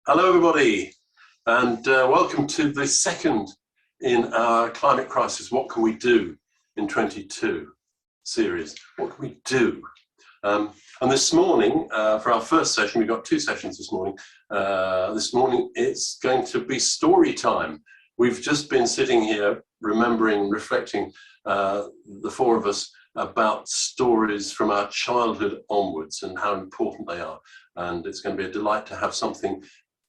Hello everybody, and welcome to the second in our Climate Crisis, What Can We Do in 22 series. What can we do? And this morning, for our first session, we've got two sessions this morning. This morning it's going to be story time. We've just been sitting here remembering, reflecting, the four of us, about stories from our childhood onwards and how important they are. And it's going to be a delight to have something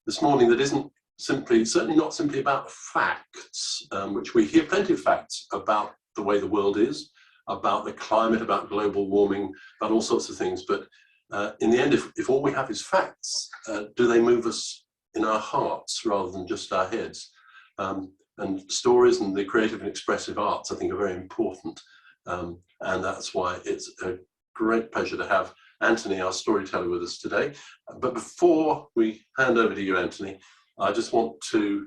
this morning that isn't simply, certainly not simply about facts, which we hear plenty of facts about the way the world is, about the climate, about global warming, about all sorts of things. But in the end, if all we have is facts, do they move us in our hearts rather than just our heads? And stories and the creative and expressive arts, I think, are very important. And that's why it's a great pleasure to have Anthony, our storyteller, with us today. But before we hand over to you, Anthony, I just want to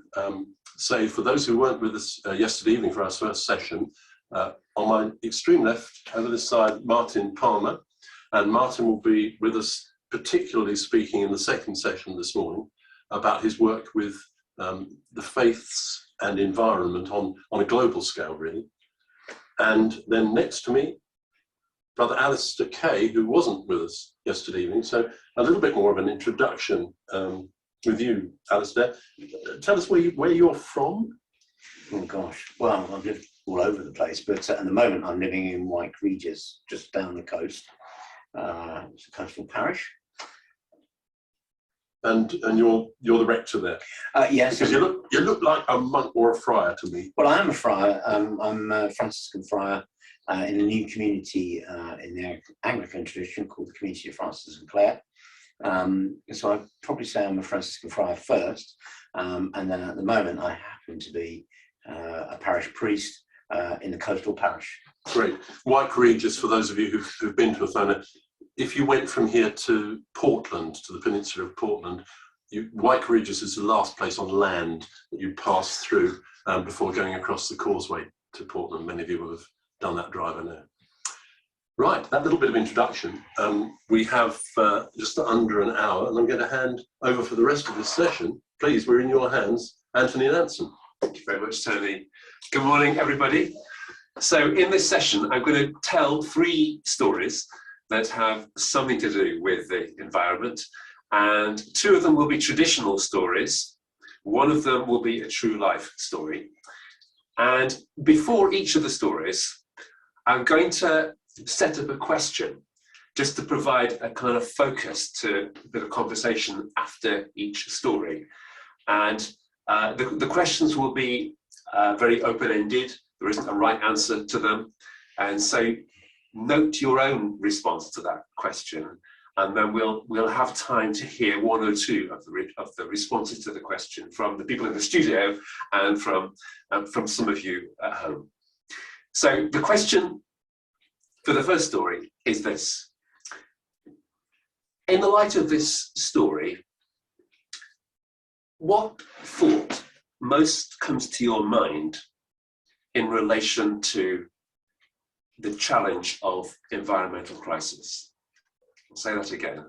say, for those who weren't with us yesterday evening for our first session, on my extreme left, over this side, Martin Palmer. And Martin will be with us, particularly speaking in the second session this morning, about his work with the faiths and environment on a global scale, really. And then next to me, Brother Alistair Kay, who wasn't with us yesterday evening. So a little bit more of an introduction with you, Alistair. Tell us where you're from. Oh gosh, well, I've lived all over the place, but at the moment I'm living in White Regis, just down the coast. It's a coastal parish. And you're the rector there? Yes. Because you look like a monk or a friar to me. Well, I am a friar. I'm a Franciscan friar in a new community in the Anglican tradition called the Community of Francis and Clare. So I'd probably say I'm a Franciscan friar first, and then at the moment I happen to be a parish priest in the coastal parish. Great. White Regis, for those of you who've been to Othona, if you went from here to Portland, to the peninsula of Portland, White Regis is the last place on land that you pass through before going across the causeway to Portland. Many of you will have done that drive, I know. Right, that little bit of introduction. We have just under an hour, and I'm going to hand over for the rest of this session. Please, we're in your hands, Anthony Nanson. Thank you very much, Tony. Good morning, everybody. So in this session, I'm going to tell 3 stories that have something to do with the environment, and 2 of them will be traditional stories. 1 of them will be a true life story. And before each of the stories, I'm going to set up a question just to provide a kind of focus to a bit of conversation after each story. And the questions will be very open-ended. There isn't a right answer to them. And so note your own response to that question, and then we'll have time to hear 1 or 2 of the responses to the question from the people in the studio and from some of you at home. So the question for the first story is this. In the light of this story, what thought most comes to your mind in relation to the challenge of environmental crisis? I'll say that again.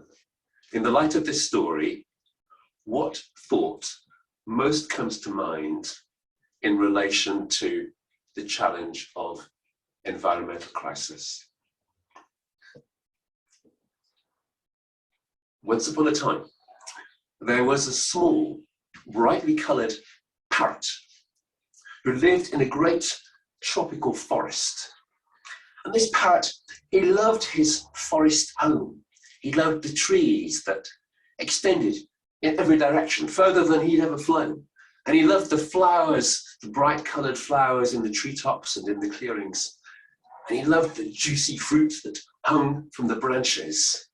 In the light of this story, what thought most comes to mind in relation to the challenge of environmental crisis? Once upon a time, there was a small, brightly coloured parrot who lived in a great tropical forest. And this parrot, he loved his forest home. He loved the trees that extended in every direction, further than he'd ever flown. And he loved the flowers, the bright coloured flowers in the treetops and in the clearings. And he loved the juicy fruit that hung from the branches.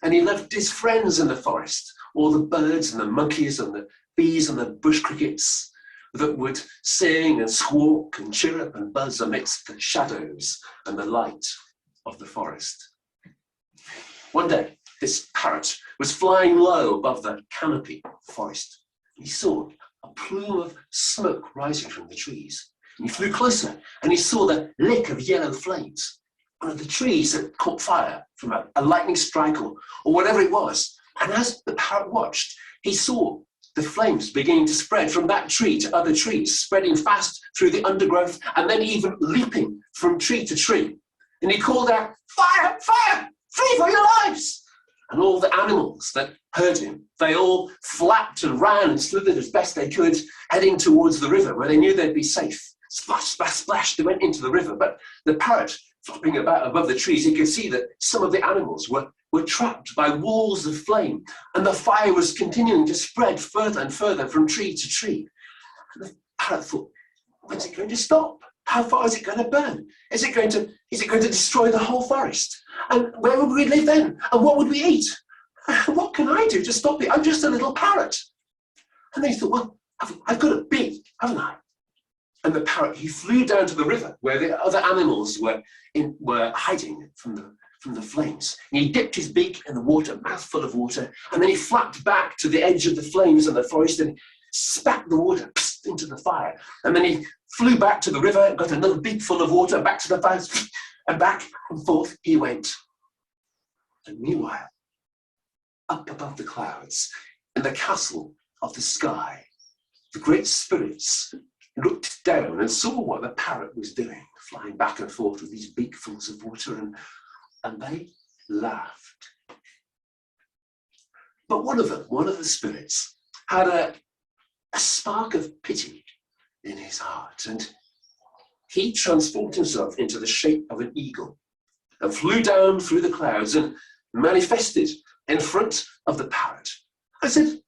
And he loved his friends in the forest, all the birds and the monkeys and the bees and the bush crickets that would sing and squawk and chirrup and buzz amidst the shadows and the light of the forest. One day, this parrot was flying low above the canopy of the forest. He saw a plume of smoke rising from the trees. And he flew closer, and he saw the lick of yellow flames. One of the trees had caught fire from a lightning strike or whatever it was. And as the parrot watched, he saw the flames beginning to spread from that tree to other trees, spreading fast through the undergrowth, and then even leaping from tree to tree. And he called out, "Fire, fire, flee for your lives!" And all the animals that heard him, they all flapped and ran and slithered as best they could, heading towards the river where they knew they'd be safe. Splash, splash, splash, they went into the river. But the parrot, flopping about above the trees, he could see that some of the animals were trapped by walls of flame, and the fire was continuing to spread further and further from tree to tree. And the parrot thought, when's it going to stop? How far is it going to burn? Is it going to destroy the whole forest? And where would we live then? And what would we eat? What can I do to stop it? I'm just a little parrot. And then he thought, well, I've got a beak, haven't I? And the parrot, he flew down to the river where the other animals were hiding from the flames. And he dipped his beak in the water, mouthful of water, and then he flapped back to the edge of the flames and the forest and spat the water into the fire. And then he flew back to the river and got another beak full of water, back to the fire, and back and forth he went. And meanwhile, up above the clouds, in the castle of the sky, the great spirits looked down and saw what the parrot was doing, flying back and forth with these beakfuls of water, and they laughed. But one of the spirits, had a spark of pity in his heart, and he transformed himself into the shape of an eagle and flew down through the clouds and manifested in front of the parrot. I said,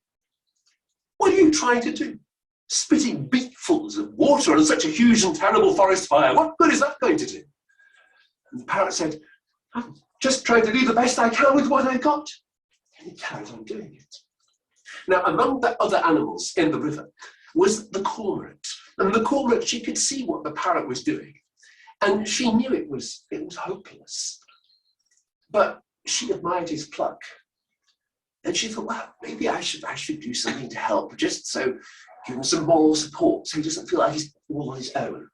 "What are you trying to do? Spitting beakfuls of water on such a huge and terrible forest fire. What good is that going to do?" And the parrot said, "I'm just trying to do the best I can with what I got." And he carried on doing it. Now, among the other animals in the river was the cormorant. And the cormorant, she could see what the parrot was doing. And she knew it was hopeless. But she admired his pluck. And she thought, well, maybe I should do something to help, just so give him some moral support so he doesn't feel like he's all on his own.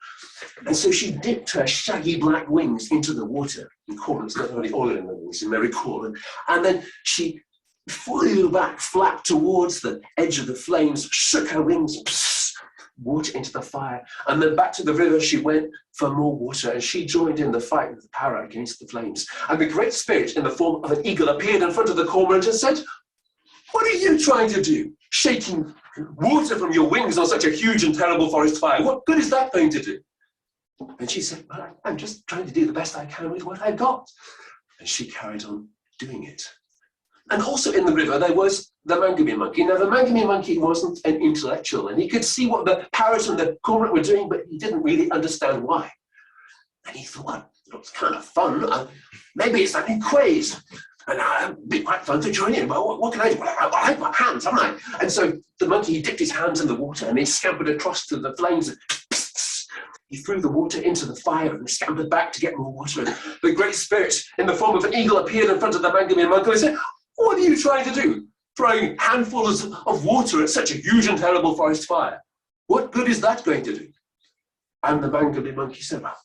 And so she dipped her shaggy black wings into the water. And cormorants got only oil in the wings, you may recall. And then she flew back, flapped towards the edge of the flames, shook her wings, water into the fire. And then back to the river she went for more water, and she joined in the fight with the parrot against the flames. And the great spirit in the form of an eagle appeared in front of the cormorant and said, "What are you trying to do? Shaking water from your wings on such a huge and terrible forest fire. What good is that going to do?" And she said, "Well, I'm just trying to do the best I can with what I've got." And she carried on doing it. And also in the river, there was the Mangami monkey. Now, the Mangami monkey wasn't an intellectual, and he could see what the parrot and the cormorant were doing, but he didn't really understand why. And he thought, well, it looks kind of fun. Maybe it's like a quiz. And it'd be quite fun to join in. Well, what can I do? Well, I've got hands, haven't I? And so the monkey, he dipped his hands in the water and he scampered across to the flames. He threw the water into the fire and scampered back to get more water. And the great spirit in the form of an eagle appeared in front of the Mangami monkey and said, "What are you trying to do? Throwing handfuls of water at such a huge and terrible forest fire. What good is that going to do?" And the Mangami monkey said, "Well,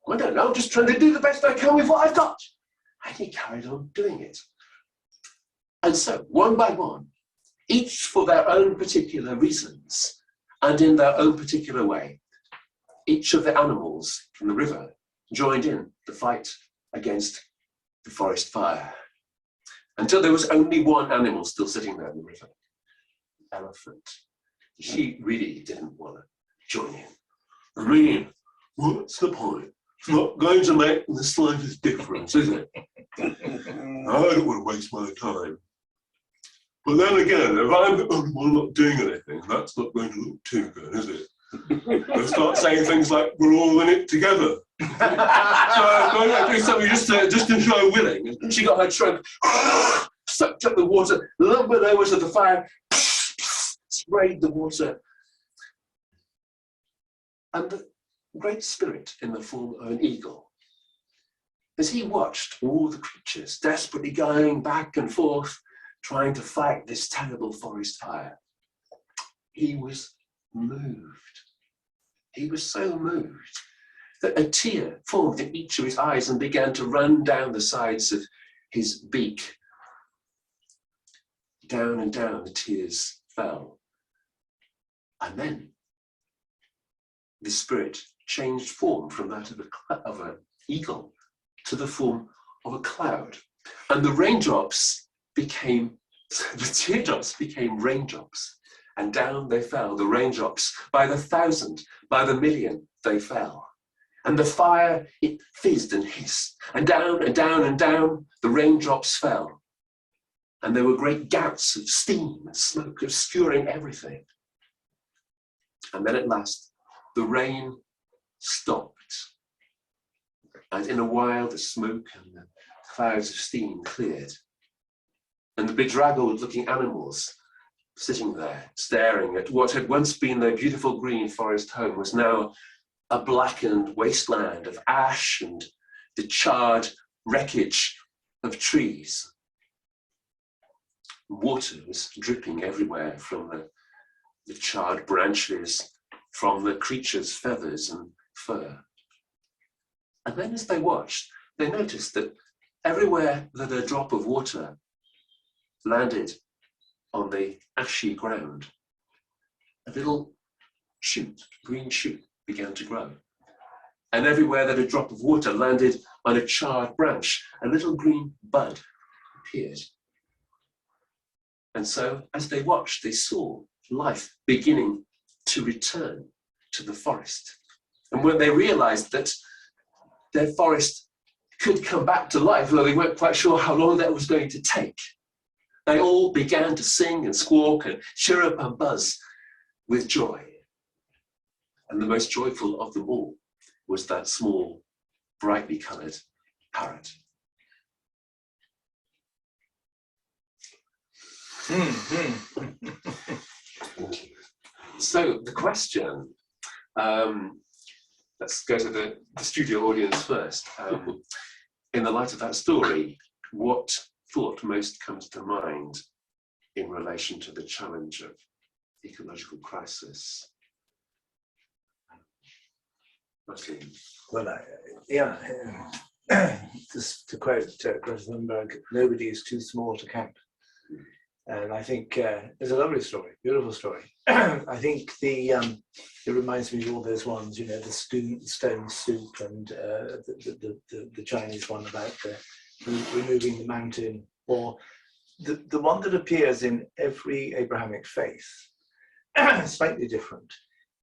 I don't know, I'm just trying to do the best I can with what I've got." And he carried on doing it. And so, one by one, each for their own particular reasons and in their own particular way, each of the animals from the river joined in the fight against the forest fire, until there was only one animal still sitting there in the river, the elephant. She really didn't want to join in. I mean, what's the point? It's not going to make the slightest difference, is it? I don't want to waste my time. But then again, if I'm the only one not doing anything, that's not going to look too good, is it? I'll start saying things like, "We're all in it together." So I'm going to do something just to show willing. And she got her trunk, sucked up the water, lumbered over to the fire, sprayed the water. And the great spirit in the form of an eagle, as he watched all the creatures desperately going back and forth, trying to fight this terrible forest fire, he was moved. He was so moved that a tear formed in each of his eyes and began to run down the sides of his beak. Down and down the tears fell And then the spirit changed form from that of an eagle to the form of a cloud. And the raindrops became, the teardrops became raindrops. And down they fell, the raindrops, by the thousand, by the million they fell. And the fire, it fizzed and hissed, and down and down and down the raindrops fell. And there were great gouts of steam and smoke obscuring everything. And then at last, the rain stopped. And in a while, the smoke and the clouds of steam cleared. And the bedraggled looking animals sitting there, staring at what had once been their beautiful green forest home was now a blackened wasteland of ash and the charred wreckage of trees. Water was dripping everywhere from the charred branches, from the creatures' feathers and fur. And then as they watched, they noticed that everywhere that a drop of water landed on the ashy ground, a little shoot, green shoot, began to grow. And everywhere that a drop of water landed on a charred branch, a little green bud appeared. And so, as they watched, they saw life beginning to return to the forest. And when they realized that their forest could come back to life, though they weren't quite sure how long that was going to take, they all began to sing and squawk and chirrup and buzz with joy. And the most joyful of them all was that small, brightly coloured parrot. So the question, let's go to the studio audience first. In the light of that story, what thought most comes to mind in relation to the challenge of ecological crisis? Well, just to quote Greta Thunberg, nobody is too small to count. And I think it's a lovely story, beautiful story. I think it reminds me of all those ones, you know, the stone soup and the Chinese one about removing the mountain, or the one that appears in every Abrahamic faith, slightly different,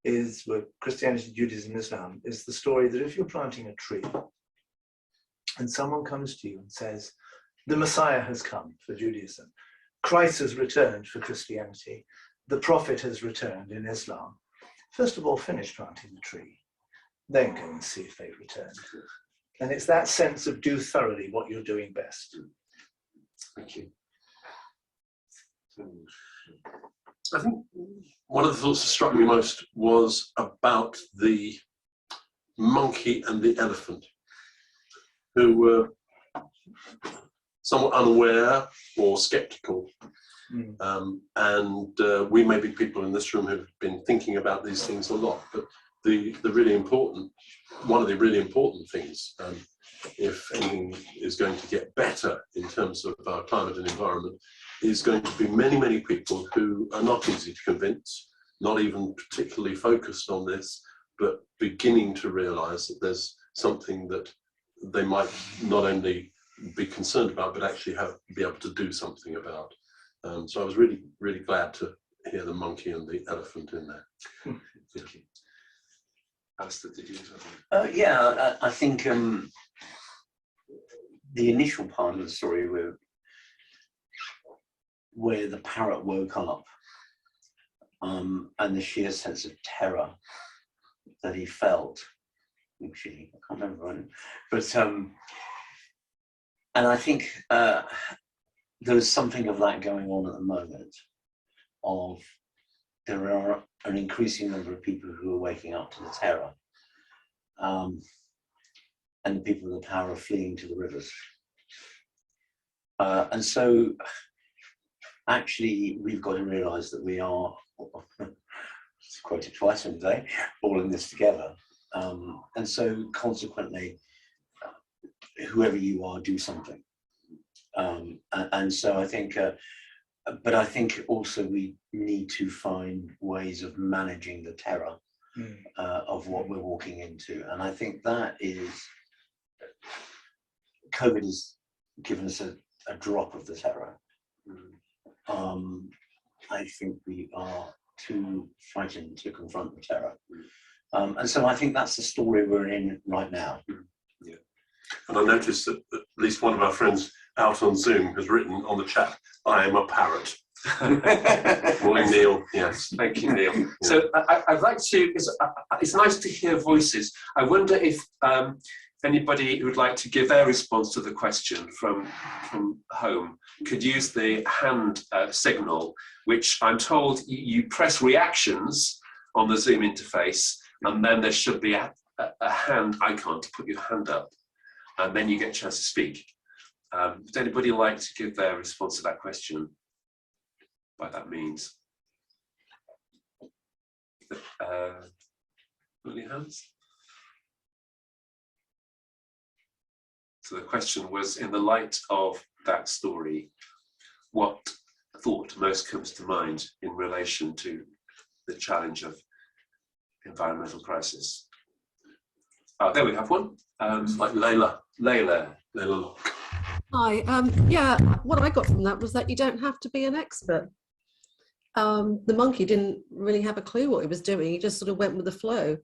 is with Christianity, Judaism, Islam, is the story that if you're planting a tree and someone comes to you and says, the Messiah has come for Judaism, Christ has returned for Christianity, the prophet has returned in Islam, first of all, finish planting the tree, then go and see if they've returned. And it's that sense of do thoroughly what you're doing best. Thank you. I think one of the thoughts that struck me most was about the monkey and the elephant, who were somewhat unaware or skeptical. We may be people in this room who've been thinking about these things a lot, but one of the really important things, if anything is going to get better in terms of our climate and environment, is going to be many, many people who are not easy to convince, not even particularly focused on this, but beginning to realize that there's something that they might not only be concerned about, but actually be able to do something about. So I was really, really glad to hear the monkey and the elephant in there. Thank you. Alistair, did you? I think the initial part of the story where the parrot woke up and the sheer sense of terror that he felt, actually, I can't remember when, but and I think there's something of that going on at the moment, of there are an increasing number of people who are waking up to the terror, and the people in the power are fleeing to the rivers. And so actually we've got to realise that we are, it's quoted twice in the day, all in this together. And so consequently, whoever you are, do something. And so I think but I think also we need to find ways of managing the terror of what we're walking into. And I think that is, COVID has given us a drop of the terror. I think we are too frightened to confront the terror. And so I think that's the story we're in right now. Yeah. And I noticed that at least one of our friends out on Zoom has written on the chat, "I am a parrot." Morning, Neil. Yes. Thank you, Neil. Yeah. So I'd like to, it's nice to hear voices. I wonder if anybody who would like to give their response to the question from home could use the hand signal, which I'm told you press reactions on the Zoom interface, and then there should be a hand icon to put your hand up, and then you get a chance to speak. Would anybody like to give their response to that question by that means? Put your hands. So the question was, in the light of that story, what thought most comes to mind in relation to the challenge of environmental crisis? Oh, there we have one. It's like Laila Lock. Hi. Yeah, what I got from that was that you don't have to be an expert. The monkey didn't really have a clue what he was doing. He just sort of went with the flow.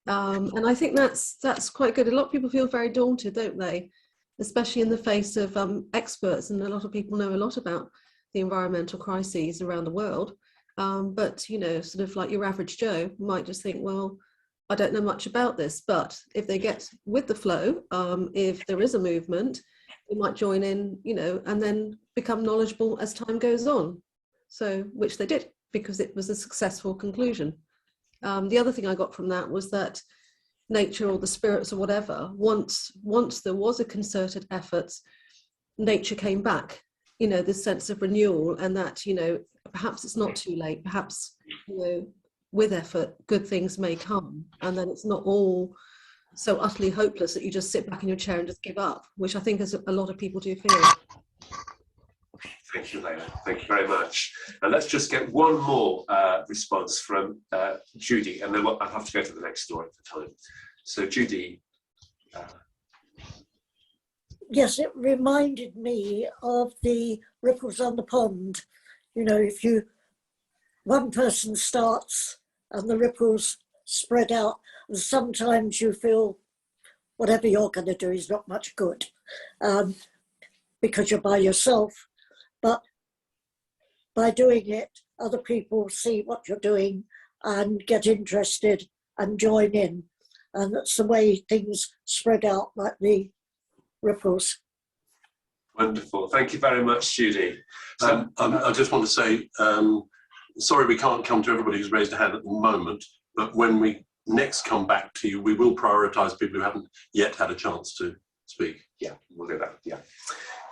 And I think that's quite good. A lot of people feel very daunted, don't they? Especially in the face of experts, and a lot of people know a lot about the environmental crises around the world. But, you know, sort of like your average Joe might just think, well, I don't know much about this. But if they get with the flow, if there is a movement, they might join in, you know, and then become knowledgeable as time goes on. So, which they did, because it was a successful conclusion. The other thing I got from that was that nature, or the spirits or whatever, once there was a concerted effort, nature came back, you know, this sense of renewal, and that, you know, perhaps it's not too late, perhaps, you know, with effort, good things may come, and then it's not all so utterly hopeless that you just sit back in your chair and just give up, which I think is a lot of people do feel. Thank you, Laila. Thank you very much. And let's just get one more response from Judy, and then I'll have to go to the next story for time. So, Judy. Yes, it reminded me of the ripples on the pond. You know, if one person starts and the ripples spread out, and sometimes you feel whatever you're going to do is not much good because you're by yourself. But by doing it, other people see what you're doing and get interested and join in. And that's the way things spread out, like the ripples. Wonderful. Thank you very much, Judy. So, I just want to say, sorry we can't come to everybody who's raised a hand at the moment, but when we next come back to you, we will prioritise people who haven't yet had a chance to speak. Yeah, we'll do that. Yeah.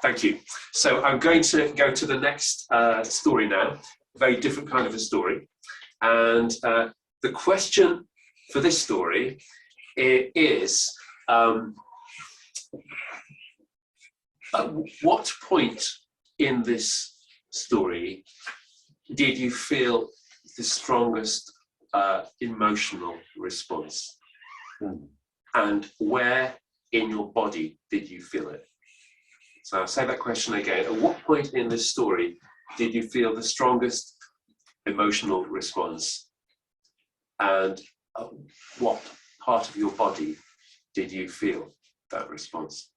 Thank you. So I'm going to go to the next story now, a very different kind of a story. And the question for this story is, at what point in this story did you feel the strongest emotional response? And where in your body did you feel it? So I'll say that question again. At what point in this story did you feel the strongest emotional response? And what part of your body did you feel that response?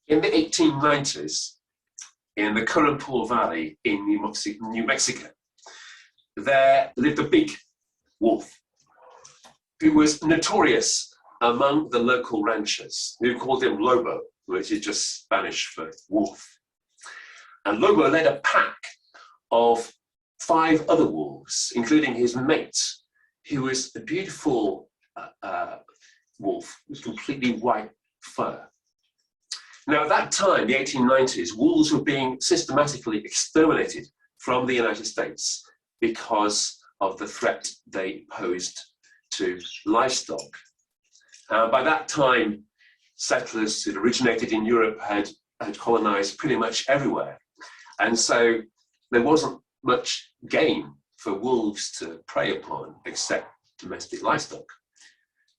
In the 1890s, in the Curramball Valley in New Mexico, there lived a big wolf who was notorious among the local ranchers, who called him Lobo, which is just Spanish for wolf. And Lobo led a pack of 5 other wolves, including his mate, who was a beautiful wolf with completely white fur. Now, at that time, the 1890s, wolves were being systematically exterminated from the United States because of the threat they posed to livestock. By that time, settlers who'd originated in Europe had colonized pretty much everywhere. And so there wasn't much game for wolves to prey upon except domestic livestock.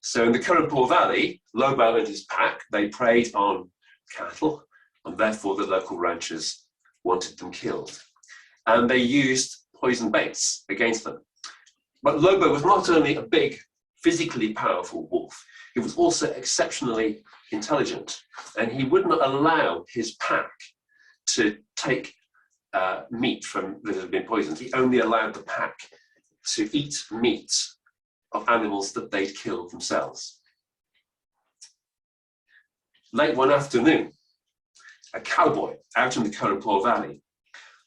So in the Currapore Valley, Lobo and his pack, they preyed on cattle, and therefore the local ranchers wanted them killed. And they used poison baits against them. But Lobo was not only a big, physically powerful wolf, he was also exceptionally intelligent, and he would not allow his pack to take meat that had been poisoned. He only allowed the pack to eat meat of animals that they'd killed themselves. Late one afternoon, a cowboy out in the Currapore Valley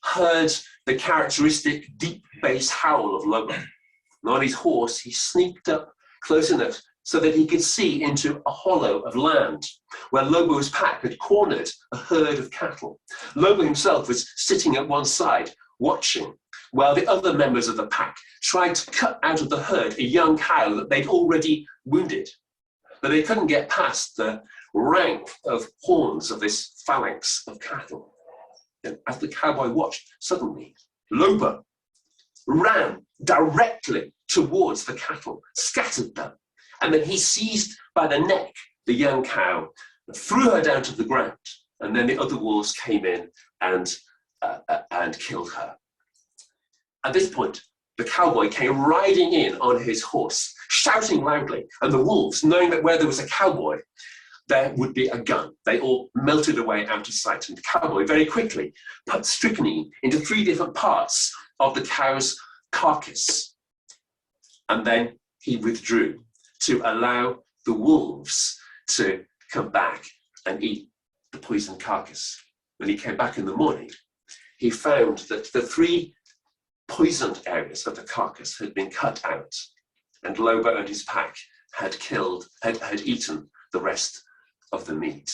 heard the characteristic deep bass howl of Lobo. And on his horse, he sneaked up close enough so that he could see into a hollow of land where Lobo's pack had cornered a herd of cattle. Lobo himself was sitting at one side, watching, while the other members of the pack tried to cut out of the herd a young cow that they'd already wounded. But they couldn't get past the rank of horns of this phalanx of cattle. And as the cowboy watched, suddenly Lobo ran directly towards the cattle, scattered them, and then he seized by the neck the young cow, threw her down to the ground, and then the other wolves came in and killed her. At this point, the cowboy came riding in on his horse, shouting loudly, and the wolves, knowing that where there was a cowboy, there would be a gun. They all melted away out of sight, and the cowboy very quickly put strychnine into 3 different parts of the cow's carcass. And then he withdrew to allow the wolves to come back and eat the poisoned carcass. When he came back in the morning, he found that the 3 poisoned areas of the carcass had been cut out, and Lobo and his pack had eaten the rest of the meat.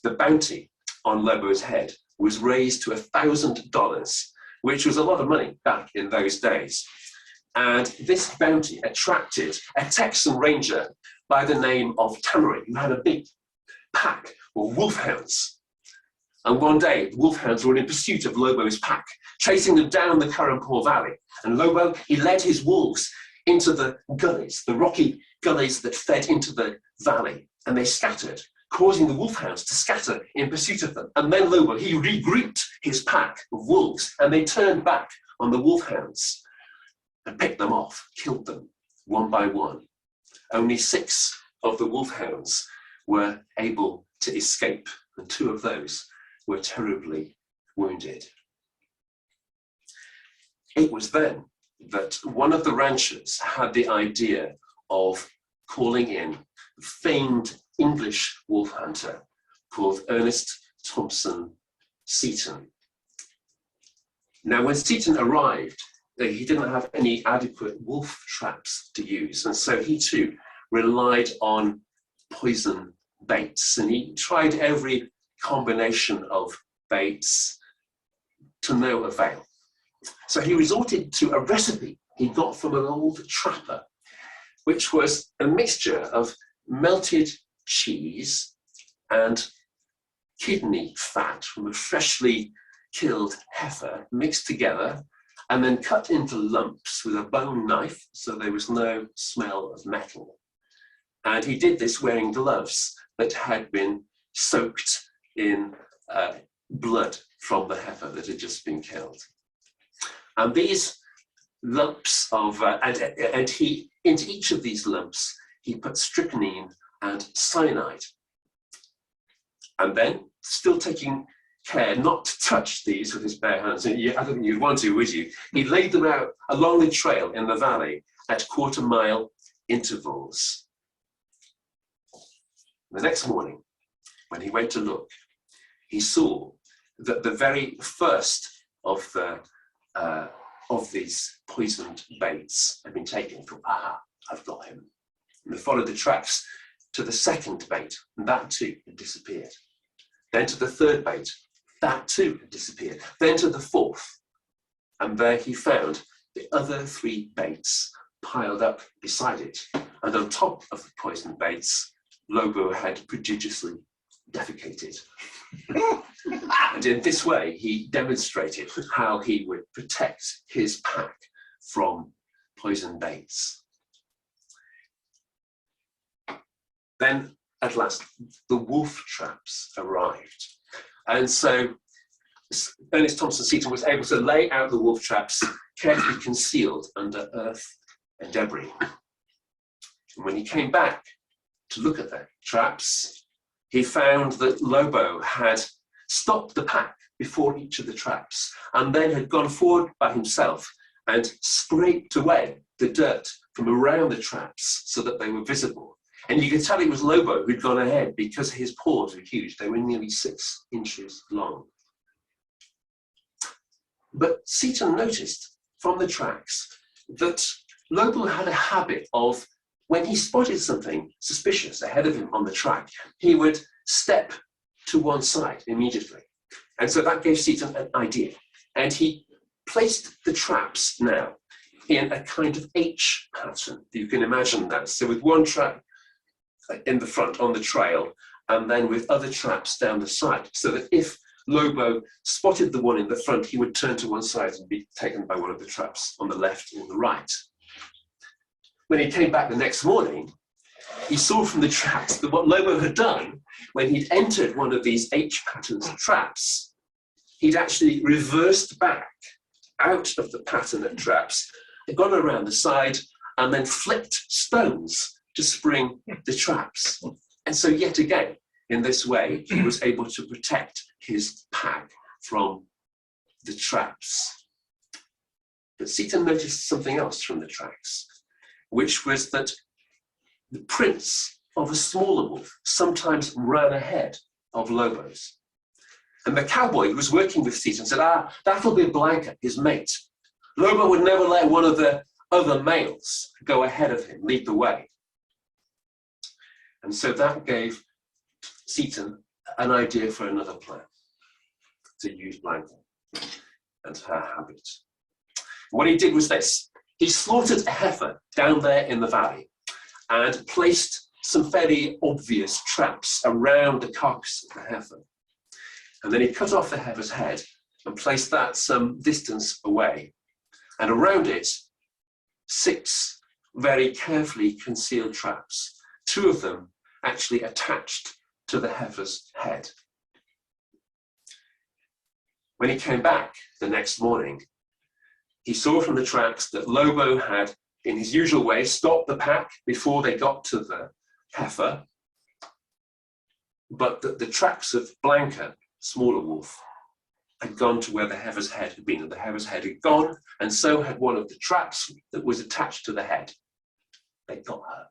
The bounty on Lobo's head was raised to $1,000, which was a lot of money back in those days. And this bounty attracted a Texan ranger by the name of Tumer, who had a big pack of wolfhounds. And one day, the wolfhounds were in pursuit of Lobo's pack, chasing them down the Currapore Valley. And Lobo, he led his wolves into the gullies, the rocky gullies that fed into the valley, and they scattered, causing the wolfhounds to scatter in pursuit of them. And then Lobo, he regrouped his pack of wolves, and they turned back on the wolfhounds and picked them off, killed them one by one. Only 6 of the wolfhounds were able to escape, and 2 of those were terribly wounded. It was then that one of the ranchers had the idea of calling in a famed English wolf hunter called Ernest Thompson Seton. Now, when Seton arrived, he didn't have any adequate wolf traps to use, and so he too relied on poison baits, and he tried every combination of baits to no avail. So he resorted to a recipe he got from an old trapper, which was a mixture of melted cheese and kidney fat from a freshly killed heifer mixed together and then cut into lumps with a bone knife so there was no smell of metal. And he did this wearing gloves that had been soaked in blood from the heifer that had just been killed. And these lumps of, and he, into each of these lumps, he put strychnine and cyanide. And then, still taking care not to touch these with his bare hands, and I don't think you'd want to, would you? He laid them out along the trail in the valley at quarter-mile intervals. The next morning, when he went to look, he saw that the very first of these poisoned baits had been taken. From, I've got him. And they followed the tracks to the second bait, and that too had disappeared. Then to the third bait, that too had disappeared. Then to the fourth, and there he found the other 3 baits piled up beside it, and on top of the poison baits, Lobo had prodigiously defecated. And in this way, he demonstrated how he would protect his pack from poison baits. Then, at last, the wolf traps arrived. And so Ernest Thompson Seton was able to lay out the wolf traps carefully concealed under earth and debris. And when he came back to look at the traps, he found that Lobo had stopped the pack before each of the traps and then had gone forward by himself and scraped away the dirt from around the traps so that they were visible. And you could tell it was Lobo who'd gone ahead because his paws were huge. They were nearly 6 inches long. But Seton noticed from the tracks that Lobo had a habit of, when he spotted something suspicious ahead of him on the track, he would step to one side immediately. And so that gave Seton an idea. And he placed the traps now in a kind of H pattern. You can imagine that. So with one trap in the front on the trail, and then with other traps down the side, so that if Lobo spotted the one in the front, he would turn to one side and be taken by one of the traps on the left or the right. When he came back the next morning, he saw from the traps that what Lobo had done when he'd entered one of these H patterns of traps, he'd actually reversed back out of the pattern of traps, gone around the side, and then flipped stones to spring the traps. And so yet again, in this way, he was able to protect his pack from the traps. But Seton noticed something else from the tracks, which was that the prints of a smaller wolf sometimes ran ahead of Lobo's. And the cowboy who was working with Seton said, that'll be Blanca, his mate. Lobo would never let one of the other males go ahead of him, lead the way. And so that gave Seton an idea for another plan, to use Blanca and her habit. What he did was this. He slaughtered a heifer down there in the valley and placed some fairly obvious traps around the carcass of the heifer. And then he cut off the heifer's head and placed that some distance away. And around it, 6 very carefully concealed traps, 2 of them actually attached to the heifer's head. When he came back the next morning, he saw from the tracks that Lobo had, in his usual way, stopped the pack before they got to the heifer, but that the tracks of Blanca, smaller wolf, had gone to where the heifer's head had been, and the heifer's head had gone, and so had one of the traps that was attached to the head. They got her.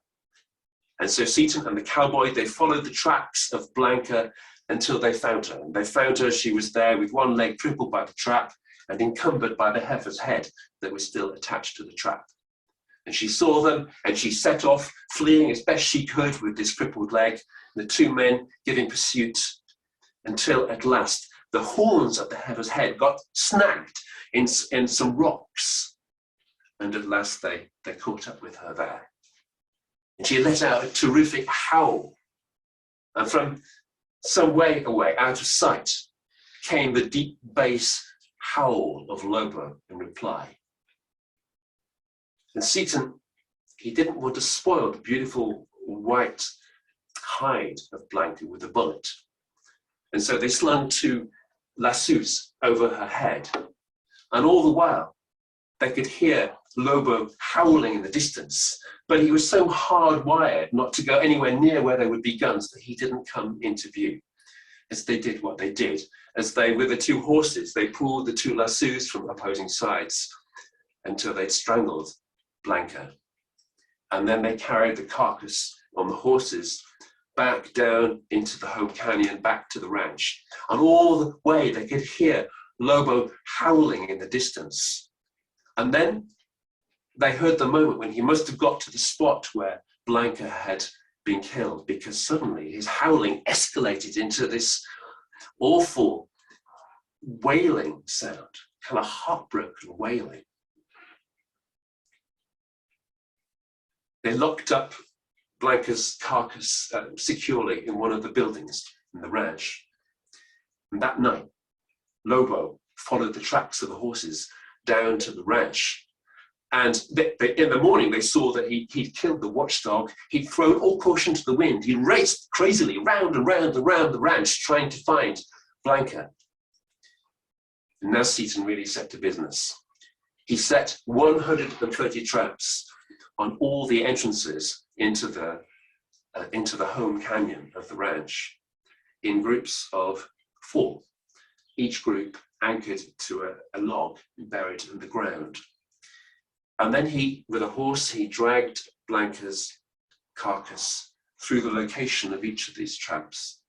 And so Seton and the cowboy, they followed the tracks of Blanca until they found her. And they found her, she was there with one leg crippled by the trap and encumbered by the heifer's head that was still attached to the trap. And she saw them, and she set off, fleeing as best she could with this crippled leg, the 2 men giving pursuit, until at last the horns of the heifer's head got snagged in some rocks. And at last they caught up with her there. And she let out a terrific howl. And from some way away, out of sight, came the deep bass howl of Lobo in reply. And Seton, he didn't want to spoil the beautiful white hide of Blanca with a bullet. And so they slung 2 lassos over her head. And all the while, they could hear Lobo howling in the distance, but he was so hardwired not to go anywhere near where there would be guns that he didn't come into view. As they did what they did, as they, with the 2 horses, they pulled the 2 lassos from opposing sides until they'd strangled Blanca. And then they carried the carcass on the horses back down into the home canyon, back to the ranch. And all the way they could hear Lobo howling in the distance. And then they heard the moment when he must have got to the spot where Blanca had been killed, because suddenly his howling escalated into this awful wailing sound, kind of heartbroken wailing. They locked up Blanca's carcass securely in one of the buildings in the ranch. And that night, Lobo followed the tracks of the horses down to the ranch. And in the morning, they saw that he'd killed the watchdog. He'd thrown all caution to the wind. He raced crazily round and round and round the ranch, trying to find Blanca. And now Seaton really set to business. He set 130 traps on all the entrances into the home canyon of the ranch, in groups of 4, each group anchored to a log buried in the ground. And then with a horse, he dragged Blanca's carcass through the location of each of these traps.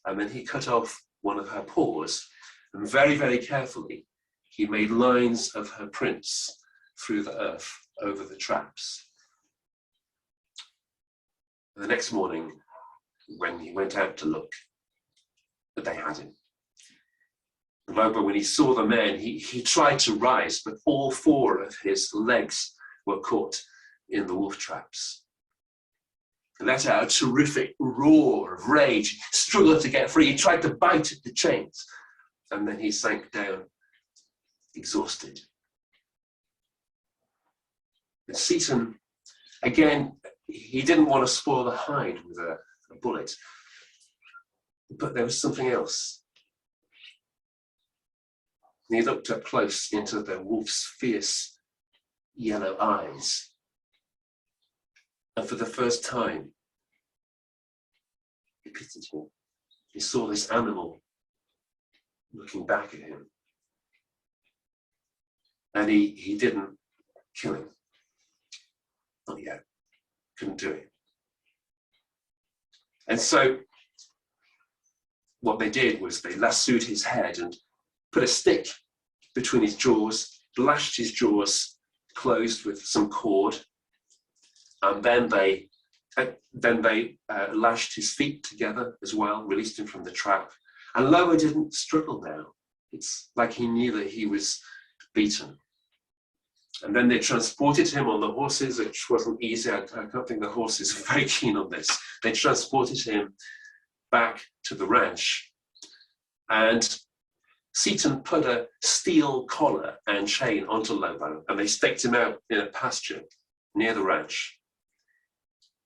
And then he cut off one of her paws, and very, very carefully, he made lines of her prints through the earth over the traps. And the next morning, when he went out to look, they had him. Lobo, when he saw the men, he tried to rise, but all 4 of his legs were caught in the wolf traps. He let out a terrific roar of rage. He struggled to get free. He tried to bite at the chains, and then he sank down, exhausted. And Seaton, again, he didn't want to spoil the hide with a bullet, but there was something else. And he looked up close into the wolf's fierce yellow eyes. And for the first time, he pitied him. He saw this animal looking back at him. And he didn't kill him. Not yet. Couldn't do it. And so what they did was they lassoed his head and put a stick between his jaws, lashed his jaws closed with some cord, and then they lashed his feet together as well, released him from the trap. And Lobo didn't struggle now. It's like he knew that he was beaten. And then they transported him on the horses, which wasn't easy. I don't think the horses were very keen on this. They transported him back to the ranch. And Seaton put a steel collar and chain onto Lobo, and they staked him out in a pasture near the ranch.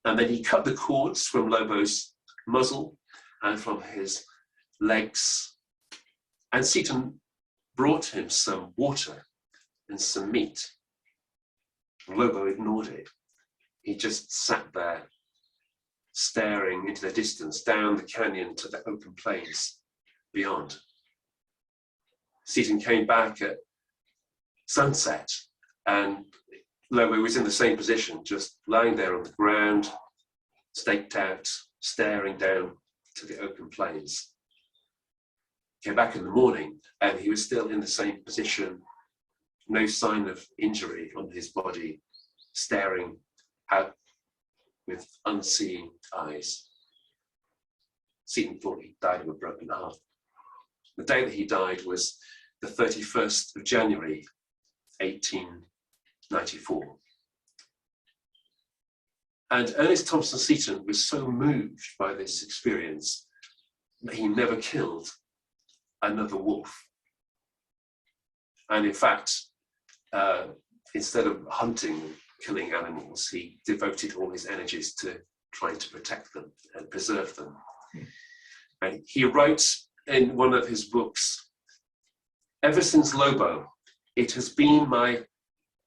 And then he cut the cords from Lobo's muzzle and from his legs. And Seaton brought him some water and some meat. Lobo ignored it. He just sat there, staring into the distance, down the canyon to the open plains beyond. Seaton came back at sunset, and Lobo was in the same position, just lying there on the ground, staked out, staring down to the open plains. Came back in the morning, and he was still in the same position, no sign of injury on his body, staring out with unseeing eyes. Seaton thought he died of a broken heart. The day that he died was the 31st of January, 1894. And Ernest Thompson Seaton was so moved by this experience that he never killed another wolf. And in fact, instead of hunting and killing animals, he devoted all his energies to trying to protect them and preserve them. And he writes in one of his books, "Ever since Lobo, it has been my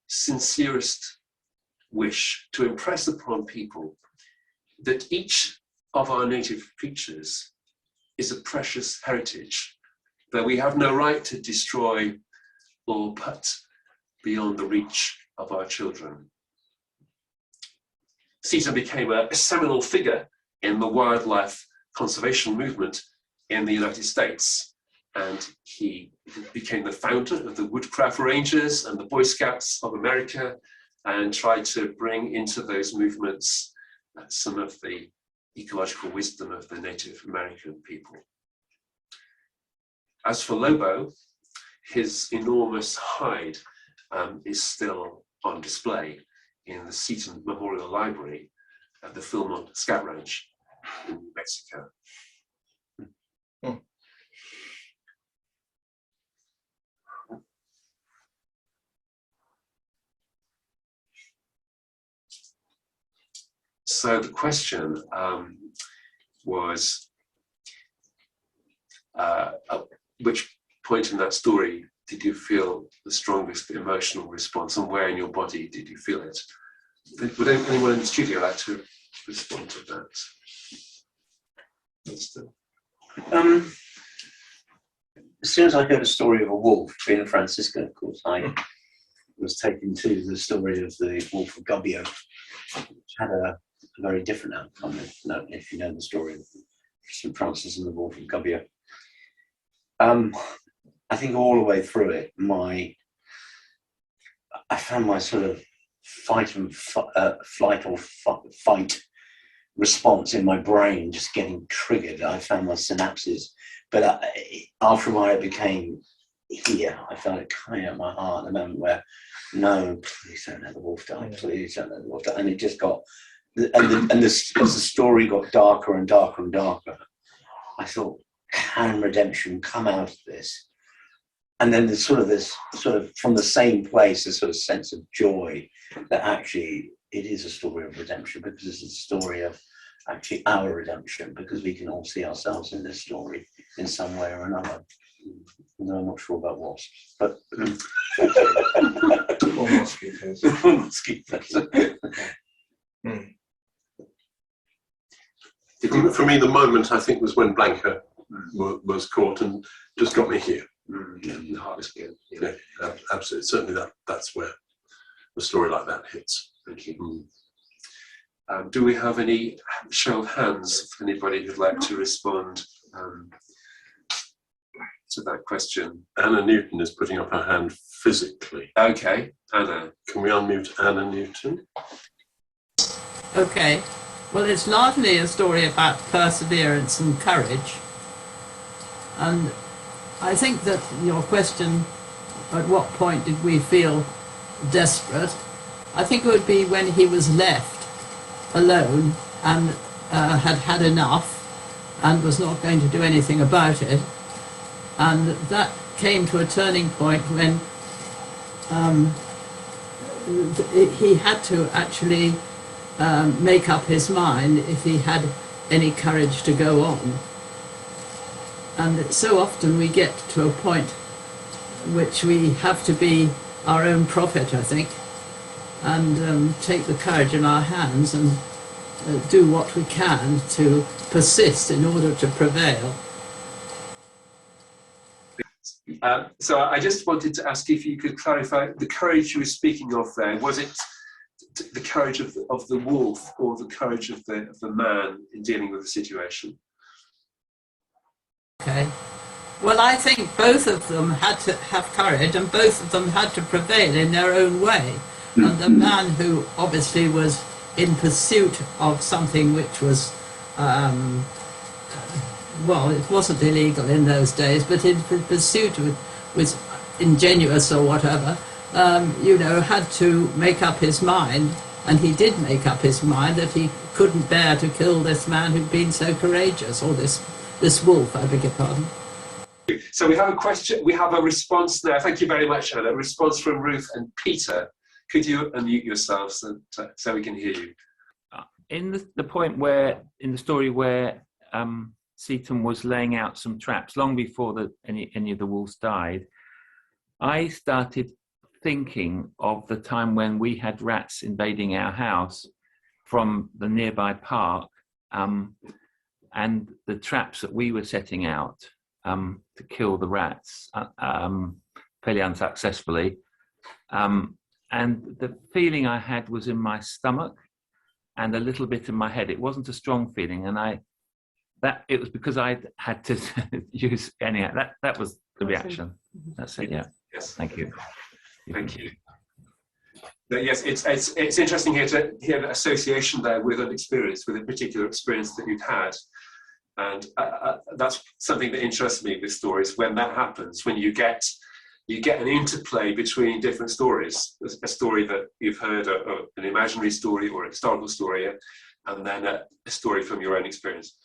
sincerest wish to impress upon people that each of our native creatures is a precious heritage that we have no right to destroy or put beyond the reach of our children." Seaton became a seminal figure in the wildlife conservation movement in the United States, and he became the founder of the Woodcraft Rangers and the Boy Scouts of America, and tried to bring into those movements some of the ecological wisdom of the Native American people. As for Lobo, his enormous hide is still on display in the Seton Memorial Library at the Philmont Scout Ranch in New Mexico. So the question was, at which point in that story did you feel the strongest emotional response, and where in your body did you feel it? Would anyone in the studio like to respond to that? As soon as I heard a story of a wolf, being a Franciscan, of course, I was taken to the story of the Wolf of Gubbio, which had a very different outcome, if you know the story of St. Francis and the Wolf of Gubbio. I think all the way through it, I found my sort of flight or fight response in my brain just getting triggered. I found my synapses, but after a while it became here. I felt it coming out of my heart, the moment where, no, please don't let the wolf die, please don't let the wolf die. And it just got, as the story got darker and darker and darker, I thought, can redemption come out of this? And then there's sort of from the same place, a sort of sense of joy that actually it is a story of redemption, because it's a story of actually our redemption, because we can all see ourselves in this story in some way or another. No, I'm not sure about wasps, but Or mosquitoes. mosquitoes. For me, the moment I think was when Blanca was caught and just got me here. The hardest again. Yeah, absolutely. Certainly that's where a story like that hits. Thank you. Do we have any show of hands for anybody who'd like to respond to that question? Anna Newton is putting up her hand physically. Okay, Anna. Can we unmute Anna Newton? Okay, well, it's largely a story about perseverance and courage. And I think that your question, at what point did we feel desperate? I think it would be when he was left alone and had had enough and was not going to do anything about it. And that came to a turning point when he had to actually make up his mind if he had any courage to go on. And so often we get to a point which we have to be our own prophet, I think, and take the courage in our hands and do what we can to persist in order to prevail. So I just wanted to ask if you could clarify the courage you were speaking of there. Was it the courage of the wolf, or the courage of the man in dealing with the situation? Okay. Well, I think both of them had to have courage, and both of them had to prevail in their own way. And the man who obviously was in pursuit of something which was, well, it wasn't illegal in those days, but in pursuit was ingenuous or whatever, you know, had to make up his mind, and he did make up his mind that he couldn't bear to kill this man who'd been so courageous, or this wolf, I beg your pardon. So we have a question, we have a response now. Thank you very much, Anna. A response from Ruth and Peter. Could you unmute yourselves so we can hear you? In the point where, in the story where Seton was laying out some traps long before any of the wolves died, I started thinking of the time when we had rats invading our house from the nearby park, and the traps that we were setting out to kill the rats, fairly unsuccessfully. And the feeling I had was in my stomach and a little bit in my head. It wasn't a strong feeling, and it was because I had to use anyhow. That was the reaction. That's it. Yeah. Yes. Thank you. Thank you. Yes, it's interesting here to hear the association there with an experience, with a particular experience that you've had, and that's something that interests me with stories. When that happens, when you get you get an interplay between different stories. A story that you've heard, an imaginary story or a historical story, and then a story from your own experience.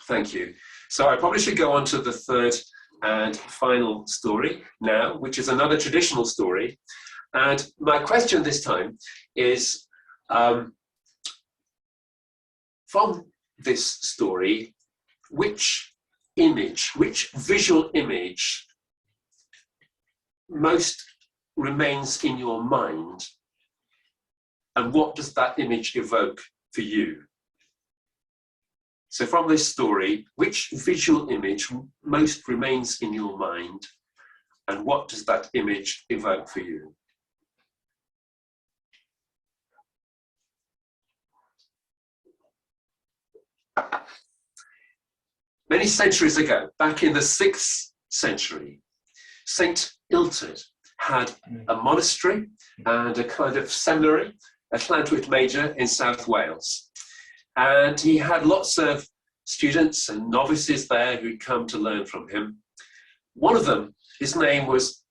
Thank you. So I probably should go on to the third and final story now, which is another traditional story. And my question this time is, from this story, which visual image most remains in your mind, and what does that image evoke for you? So from this story, which visual image most remains in your mind, and what does that image evoke for you? Many centuries ago, back in the 6th century, St. Illtyd had a monastery and a kind of seminary, a Llantwit Major in South Wales. And he had lots of students and novices there who'd come to learn from him. One of them, his name was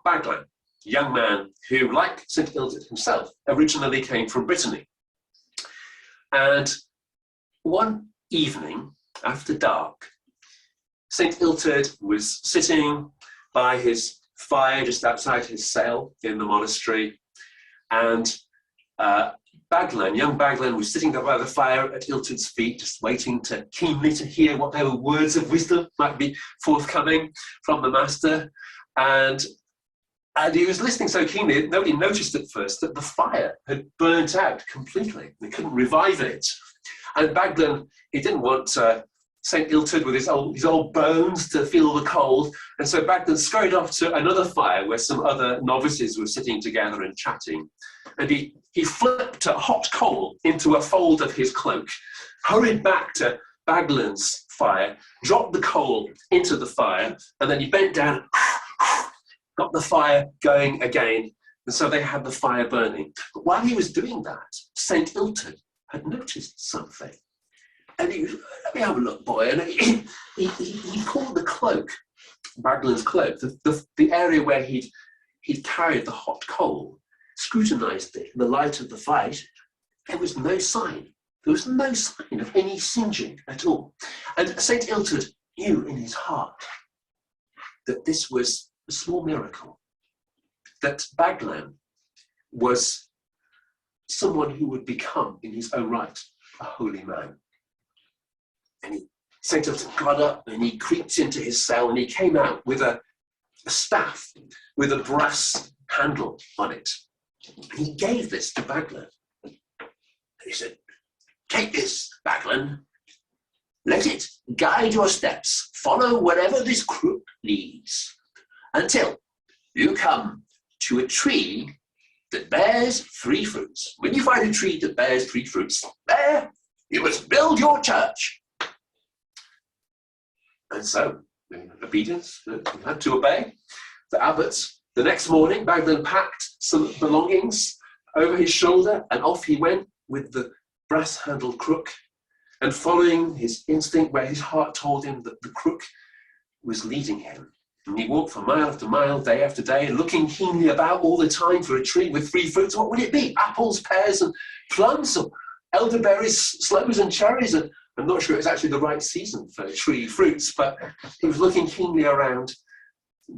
Baglan, a young man who, like St. Illtyd himself, originally came from Brittany. And one evening, after dark, St. Illtyd was sitting by his fire just outside his cell in the monastery, and young Baglan was sitting there by the fire at Illtyd's feet, just waiting keenly to hear whatever words of wisdom might be forthcoming from the master. And he was listening so keenly, nobody noticed at first that the fire had burnt out completely. They couldn't revive it. And Baglan, he didn't want St. Illtyd with his old bones to feel the cold, and so Baglan scurried off to another fire where some other novices were sitting together and chatting. And he flipped a hot coal into a fold of his cloak, hurried back to Baglan's fire, dropped the coal into the fire, and then he bent down, got the fire going again, and so they had the fire burning. But while he was doing that, St. Illtyd had noticed something. And he was, let me have a look, boy. And he pulled the cloak, Baglan's cloak, the area where he'd carried the hot coal, scrutinized it in the light of the fire. There was no sign. There was no sign of any singeing at all. And St. Illtyd knew in his heart that this was a small miracle, that Baglan was someone who would become, in his own right, a holy man. And St. Illtyd got up and he creeped into his cell and he came out with a staff with a brass handle on it. And he gave this to Baglan. And he said, "Take this, Baglan. Let it guide your steps. Follow wherever this crook leads until you come to a tree that bears 3 fruits. When you find a tree that bears 3 fruits, there you must build your church." And so, in obedience, he had to obey. The abbots, the next morning, Baglan packed some belongings over his shoulder and off he went with the brass-handled crook, and following his instinct where his heart told him that the crook was leading him. And he walked for mile after mile, day after day, looking keenly about all the time for a tree with 3 fruits. What would it be? Apples, pears, and plums, or elderberries, sloes, and cherries? And I'm not sure it was actually the right season for tree fruits, but he was looking keenly around,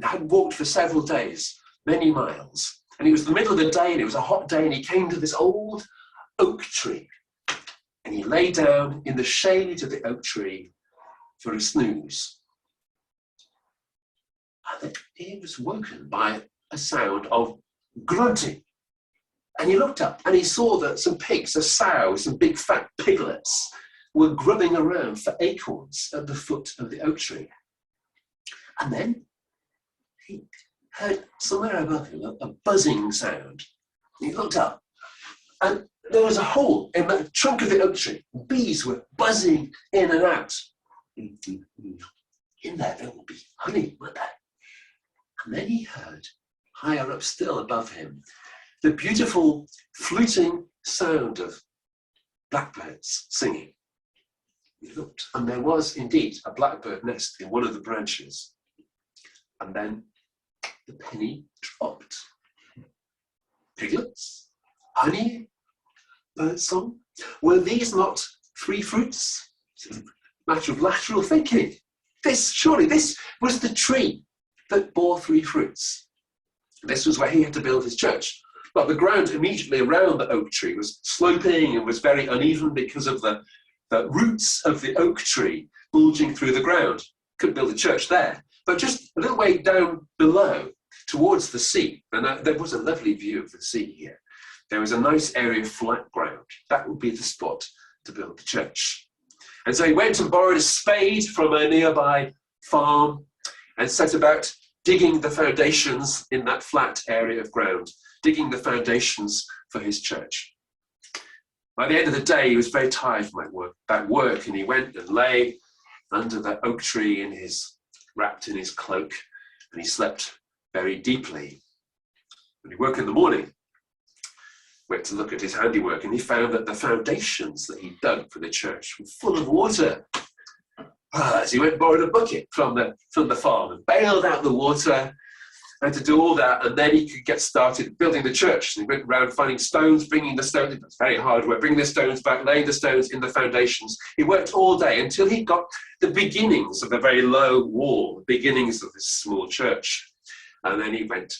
had walked for several days, many miles. And it was the middle of the day, and it was a hot day, and he came to this old oak tree. And he lay down in the shade of the oak tree for a snooze. And then he was woken by a sound of grunting. And he looked up, and he saw that some pigs, a sow, some big fat piglets, were grubbing around for acorns at the foot of the oak tree. And then he heard somewhere above him a buzzing sound. He looked up, and there was a hole in the trunk of the oak tree. Bees were buzzing in and out. In there will be honey, weren't there? And then he heard, higher up still above him, the beautiful fluting sound of blackbirds singing. He looked, and there was indeed a blackbird nest in one of the branches. And then the penny dropped. Piglets, honey, birdsong, were these not three fruits? Matter of lateral thinking. Surely this was the tree that bore three fruits. This was where he had to build his church. But the ground immediately around the oak tree was sloping and was very uneven because of the roots of the oak tree bulging through the ground. Couldn't build a church there. But just a little way down below, towards the sea, and there was a lovely view of the sea here. There was a nice area of flat ground. That would be the spot to build the church. And so he went and borrowed a spade from a nearby farm and set about digging the foundations in that flat area of ground, digging the foundations for his church. By the end of the day, he was very tired from that work, and he went and lay under the oak tree wrapped in his cloak, and he slept very deeply. When he woke in the morning, went to look at his handiwork, and he found that the foundations that he dug for the church were full of water. So he went and borrowed a bucket from the farm and bailed out the water, and to do all that, and then he could get started building the church. And he went around finding stones, bringing the stones, it was very hard work, bringing the stones back, laying the stones in the foundations. He worked all day until he got the beginnings of the very low wall, the beginnings of this small church. And then he went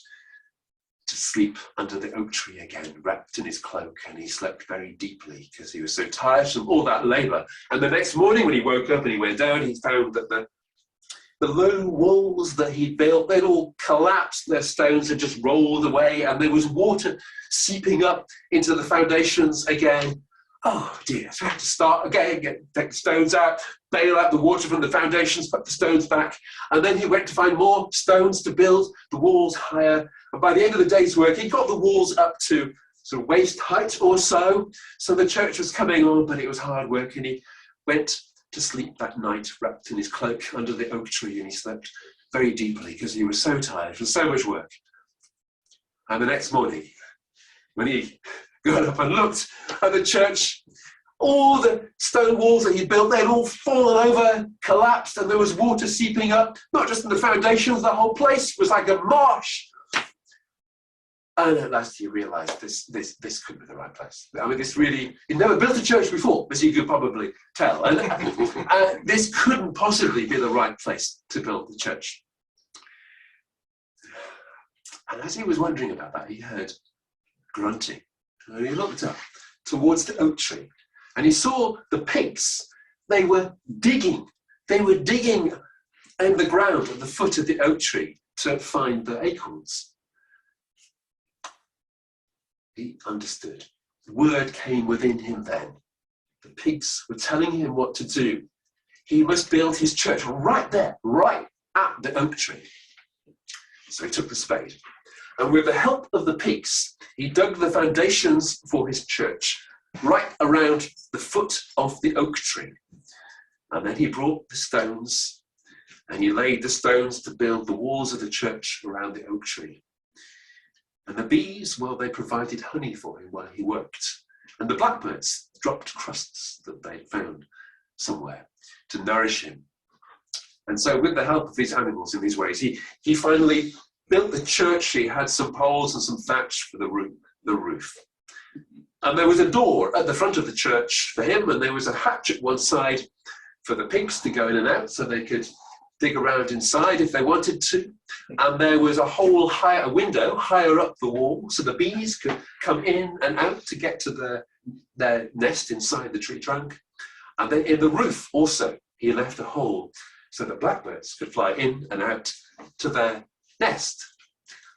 to sleep under the oak tree again, wrapped in his cloak, and he slept very deeply because he was so tired from all that labour. And the next morning when he woke up and he went down, he found that the low walls that he'd built, they'd all collapsed, their stones had just rolled away, and there was water seeping up into the foundations again. Oh dear, so I had to start again, take the stones out, bail out the water from the foundations, put the stones back, and then he went to find more stones to build the walls higher. And by the end of the day's work, he got the walls up to sort of waist height or so. So the church was coming on, but it was hard work, and he went to sleep that night wrapped in his cloak under the oak tree, and he slept very deeply because he was so tired from so much work. And the next morning, when he got up and looked at the church, all the stone walls that he built, they'd all fallen over, collapsed, and there was water seeping up, not just in the foundations, the whole place was like a marsh. And at last he realised this couldn't be the right place. I mean, he'd never built a church before, as you could probably tell. And this couldn't possibly be the right place to build the church. And as he was wondering about that, he heard grunting. And he looked up towards the oak tree, and he saw the pigs. They were digging in the ground at the foot of the oak tree to find the acorns. He understood. The word came within him then. The pigs were telling him what to do. He must build his church right there, right at the oak tree. So he took the spade, and with the help of the pigs, he dug the foundations for his church right around the foot of the oak tree. And then he brought the stones, and he laid the stones to build the walls of the church around the oak tree. And the bees, well, they provided honey for him while he worked. And the blackbirds dropped crusts that they'd found somewhere to nourish him. And so with the help of these animals in these ways, he finally built the church. He had some poles and some thatch for the roof. And there was a door at the front of the church for him, and there was a hatch at one side for the pigs to go in and out so they could dig around inside if they wanted to. And there was a window higher up the wall so the bees could come in and out to get to their nest inside the tree trunk. And then in the roof also, he left a hole so that blackbirds could fly in and out to their nest.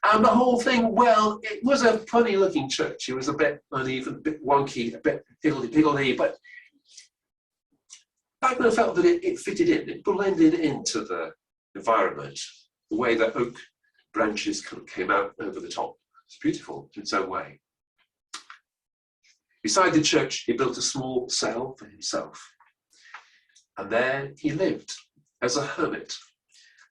And the whole thing, well, it was a funny looking church. It was a bit uneven, a bit wonky, a bit higgledy-piggledy, but Bagman felt that it fitted in, it blended into the environment, the way that oak branches kind of came out over the top. It's beautiful in its own way. Beside the church, he built a small cell for himself. And there he lived as a hermit.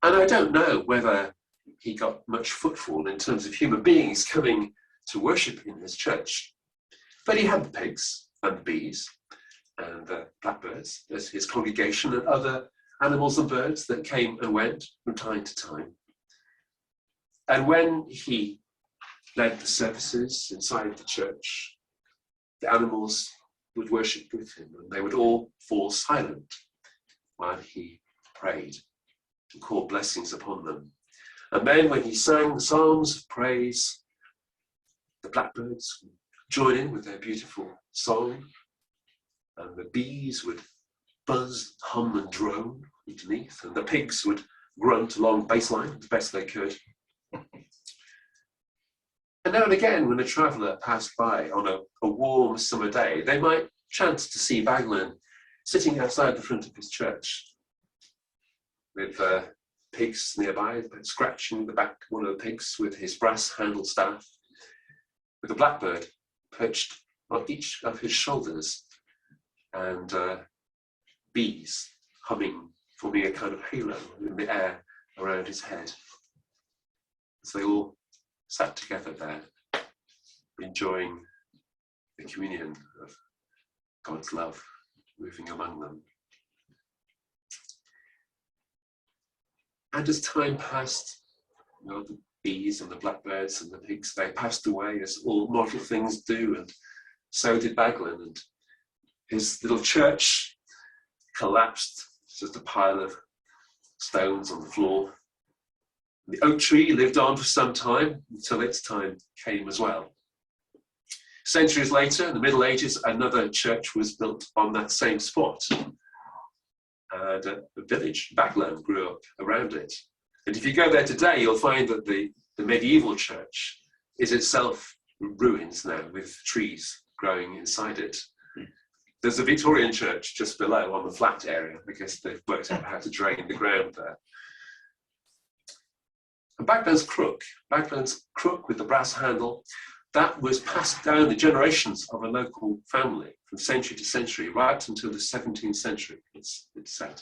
And I don't know whether he got much footfall in terms of human beings coming to worship in his church. But he had the pigs and the bees and the blackbirds as his congregation, and other animals and birds that came and went from time to time. And when he led the services inside the church, the animals would worship with him, and they would all fall silent while he prayed and called blessings upon them. And then when he sang the psalms of praise, the blackbirds would join in with their beautiful song, and the bees would buzz, hum and drone underneath, and the pigs would grunt along baseline as best they could. And now and again, when a traveller passed by on a warm summer day, they might chance to see Baglan sitting outside the front of his church with pigs nearby, scratching the back of one of the pigs with his brass-handled staff, with a blackbird perched on each of his shoulders, and bees humming, forming a kind of halo in the air around his head, as they all sat together there, enjoying the communion of God's love moving among them. And as time passed, the bees and the blackbirds and the pigs, they passed away, as all mortal things do, and so did Baglan, and his little church collapsed, just a pile of stones on the floor. The oak tree lived on for some time until its time came as well. Centuries later, in the Middle Ages, another church was built on that same spot. And a village, Baglan, grew up around it. And if you go there today, you'll find that the medieval church is itself ruins now, with trees growing inside it. There's a Victorian church just below on the flat area, because they've worked out how to drain the ground there. And Baglan's crook with the brass handle, that was passed down the generations of a local family from century to century, right until the 17th century. It's said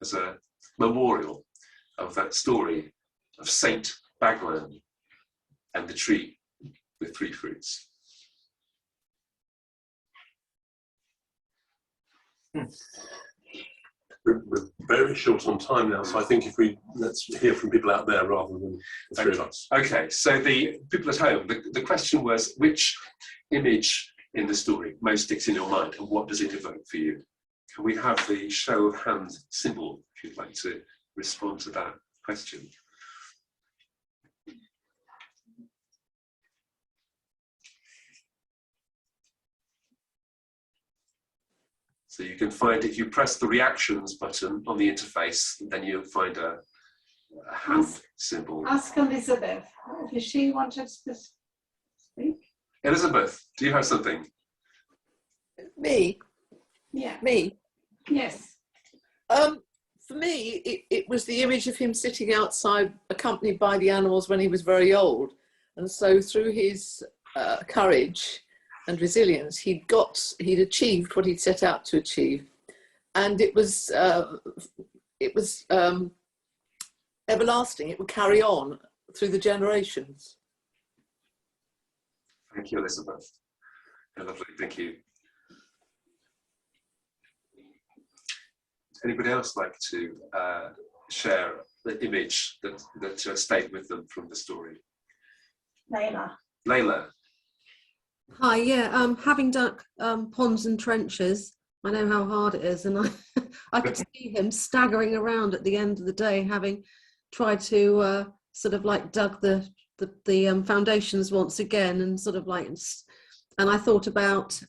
as a memorial of that story of Saint Baglan and the tree with three fruits. We're very short on time now, so I think let's hear from people out there rather than the three of us. Okay, so the people at home, the question was, which image in the story most sticks in your mind, and what does it evoke for you? Can we have the show of hands symbol if you'd like to respond to that question? So you can find, if you press the reactions button on the interface, then you'll find a hand symbol. Ask Elizabeth if she wanted to speak. Elizabeth, do you have something? Me? Yeah. Me? Yes. For me, it was the image of him sitting outside, accompanied by the animals when he was very old. And so through his courage and resilience, he'd achieved what he'd set out to achieve. And it was everlasting. It would carry on through the generations. Thank you, Elizabeth. Lovely, thank you. Does anybody else like to share the image that stayed with them from the story? Laila. Hi, yeah, having dug ponds and trenches, I know how hard it is, and I could see him staggering around at the end of the day, having tried to sort of like dug the foundations once again, and sort of like, and I thought about,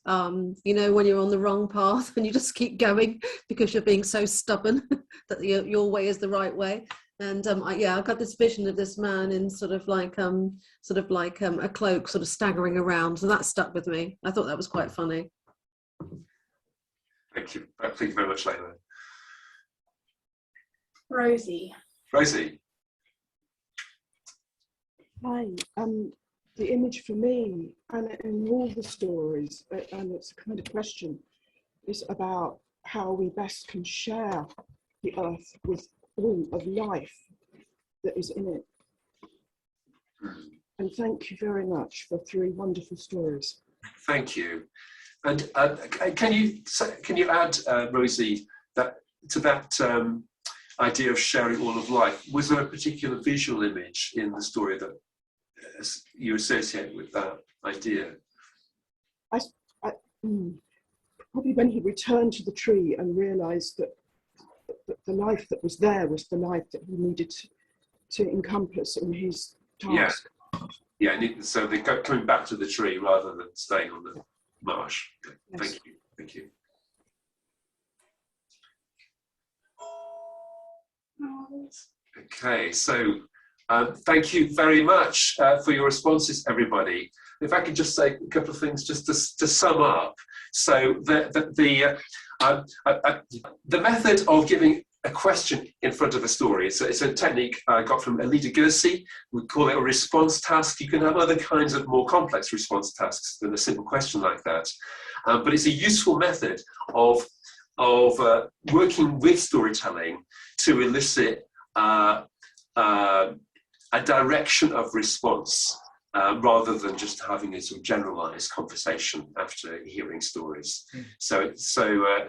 you know, when you're on the wrong path and you just keep going because you're being so stubborn that your way is the right way. And I got this vision of this man in sort of like a cloak, sort of staggering around. So that stuck with me. I thought that was quite funny. Thank you. Thank you very much, Laila. Rosie. Rosie. Hi. The image for me, and in all the stories, and it's a kind of question, is about how we best can share the earth with all of life that is in it. And thank you very much for 3 wonderful stories. Thank you. And can you add, Rosie, that to that idea of sharing all of life. Was there a particular visual image in the story that you associate with that idea? Probably when he returned to the tree and realised that the life that was there was the life that he needed to encompass in his task. Yeah, so they're coming back to the tree rather than staying on the marsh. Yes. Thank you. Okay, so thank you very much for your responses, everybody. If I could just say a couple of things just to sum up. So the method of giving a question in front of a story, it's a technique I got from Alida Gersi. We call it a response task. You can have other kinds of more complex response tasks than a simple question like that. But it's a useful method of working with storytelling to elicit a direction of response rather than just having a sort of generalized conversation after hearing stories. So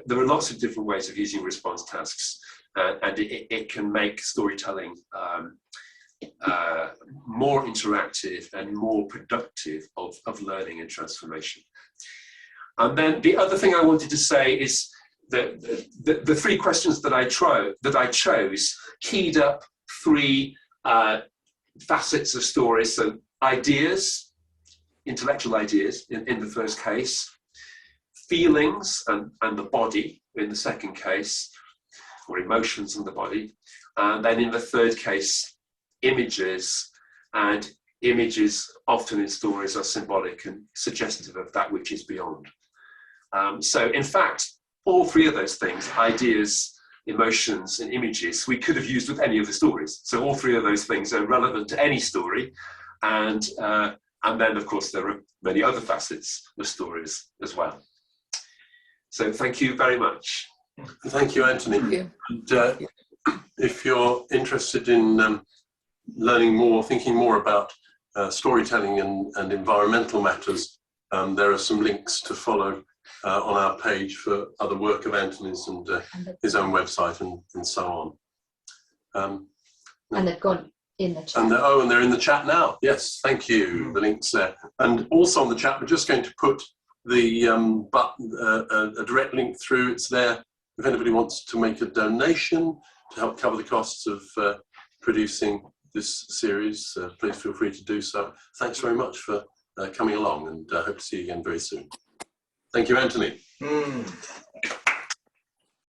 there are lots of different ways of using response tasks, and it can make storytelling more interactive and more productive of learning and transformation. And then the other thing I wanted to say is that the three questions that I chose keyed up three facets of stories. So ideas, intellectual ideas in the first case, feelings and the body in the second case, or emotions and the body, and then in the third case, images. And images often in stories are symbolic and suggestive of that which is beyond. So in fact, all three of those things, ideas, emotions and images, we could have used with any of the stories. So all three of those things are relevant to any story. And then, of course, there are many other facets of stories as well. So thank you very much. Thank you, Anthony. Thank you. And if you're interested in learning more, thinking more about storytelling and environmental matters, there are some links to follow on our page for other work of Anthony's and his own website and so on. And they've gone in the chat. And they're in the chat now. Yes, thank you. The link's there. And also on the chat, we're just going to put the a direct link through. It's there if anybody wants to make a donation to help cover the costs of producing this series. Please feel free to do so. Thanks very much for coming along, and hope to see you again very soon. Thank you, Anthony.